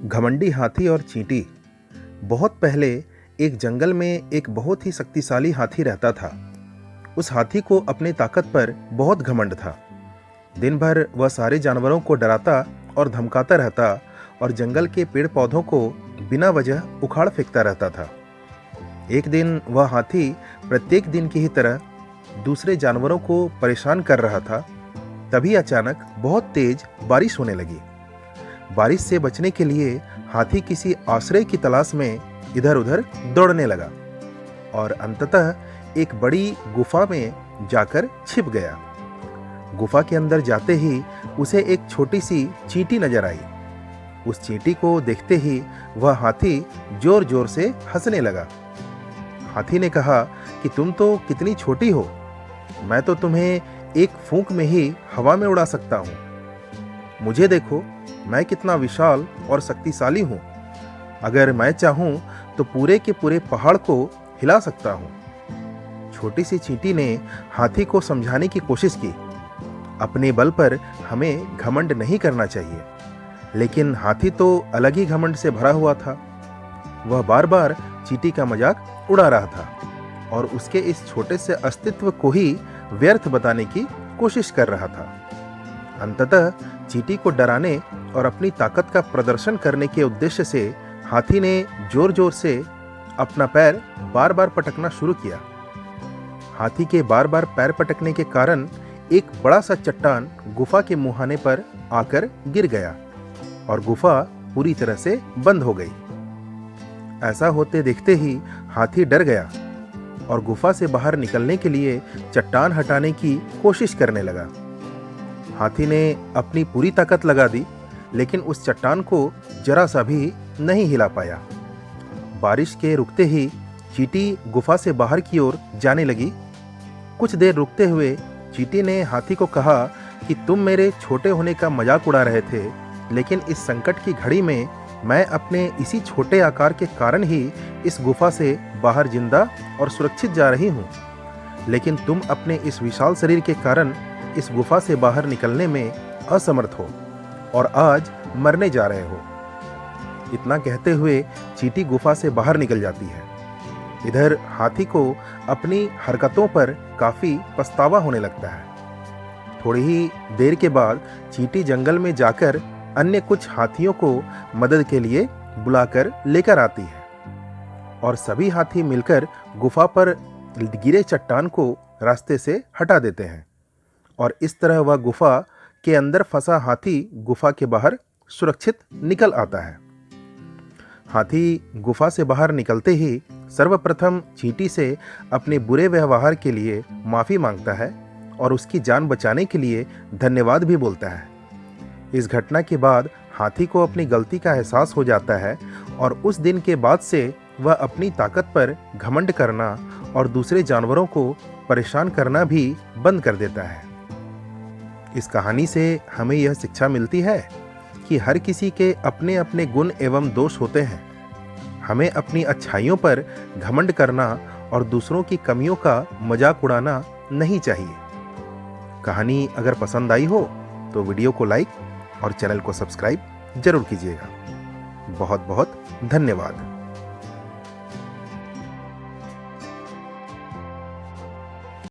घमंडी हाथी और चींटी। बहुत पहले एक जंगल में एक बहुत ही शक्तिशाली हाथी रहता था। उस हाथी को अपने ताकत पर बहुत घमंड था। दिन भर वह सारे जानवरों को डराता और धमकाता रहता और जंगल के पेड़ पौधों को बिना वजह उखाड़ फेंकता रहता था। एक दिन वह हाथी प्रत्येक दिन की ही तरह दूसरे जानवरों को परेशान कर रहा था। तभी अचानक बहुत तेज बारिश होने लगी। बारिश से बचने के लिए हाथी किसी आश्रय की तलाश में इधर उधर दौड़ने लगा और अंततः एक बड़ी गुफा में जाकर छिप गया। गुफा के अंदर जाते ही उसे एक छोटी सी चींटी नजर आई। उस चींटी को देखते ही वह हाथी जोर जोर से हंसने लगा। हाथी ने कहा कि तुम तो कितनी छोटी हो, मैं तो तुम्हें एक फूंक में ही हवा में उड़ा सकता हूँ। मुझे देखो, मैं कितना विशाल और शक्तिशाली हूँ। अगर मैं चाहूँ तो पूरे के पूरे पहाड़ को हिला सकता हूँ। छोटी सी चींटी ने हाथी को समझाने की कोशिश की। अपने बल पर हमें घमंड नहीं करना चाहिए, लेकिन हाथी तो अलग ही घमंड से भरा हुआ था। वह बार बार चींटी का मजाक उड़ा रहा था और उसके इस छोटे से अस्तित्व को ही व्यर्थ बताने की कोशिश कर रहा था। अंततः चींटी को डराने और अपनी ताकत का प्रदर्शन करने के उद्देश्य से हाथी ने जोर जोर से अपना पैर बार बार पटकना शुरू किया। हाथी के बार बार पैर पटकने के कारण एक बड़ा सा चट्टान गुफा के मुहाने पर आकर गिर गया और गुफा पूरी तरह से बंद हो गई। ऐसा होते देखते ही हाथी डर गया और गुफा से बाहर निकलने के लिए चट्टान हटाने की कोशिश करने लगा। हाथी ने अपनी पूरी ताकत लगा दी, लेकिन उस चट्टान को जरा सा भी नहीं हिला पाया। बारिश के रुकते ही चींटी गुफा से बाहर की ओर जाने लगी। कुछ देर रुकते हुए चींटी ने हाथी को कहा कि तुम मेरे छोटे होने का मजाक उड़ा रहे थे, लेकिन इस संकट की घड़ी में मैं अपने इसी छोटे आकार के कारण ही इस गुफा से बाहर जिंदा और सुरक्षित जा रही हूँ। लेकिन तुम अपने इस विशाल शरीर के कारण इस गुफा से बाहर निकलने में असमर्थ हो और आज मरने जा रहे हो। इतना कहते हुए चींटी गुफा से बाहर निकल जाती है। इधर हाथी को अपनी हरकतों पर काफी पछतावा होने लगता है। थोड़ी ही देर के बाद चींटी जंगल में जाकर अन्य कुछ हाथियों को मदद के लिए बुलाकर लेकर आती है और सभी हाथी मिलकर गुफा पर गिरे चट्टान को रास्ते से हटा देते हैं और इस तरह वह गुफा के अंदर फंसा हाथी गुफा के बाहर सुरक्षित निकल आता है। हाथी गुफा से बाहर निकलते ही सर्वप्रथम चींटी से अपने बुरे व्यवहार के लिए माफी मांगता है और उसकी जान बचाने के लिए धन्यवाद भी बोलता है। इस घटना के बाद हाथी को अपनी गलती का एहसास हो जाता है और उस दिन के बाद से वह अपनी ताकत पर घमंड करना और दूसरे जानवरों को परेशान करना भी बंद कर देता है। इस कहानी से हमें यह शिक्षा मिलती है कि हर किसी के अपने अपने गुण एवं दोष होते हैं। हमें अपनी अच्छाइयों पर घमंड करना और दूसरों की कमियों का मजाक उड़ाना नहीं चाहिए। कहानी अगर पसंद आई हो तो वीडियो को लाइक और चैनल को सब्सक्राइब जरूर कीजिएगा। बहुत बहुत धन्यवाद।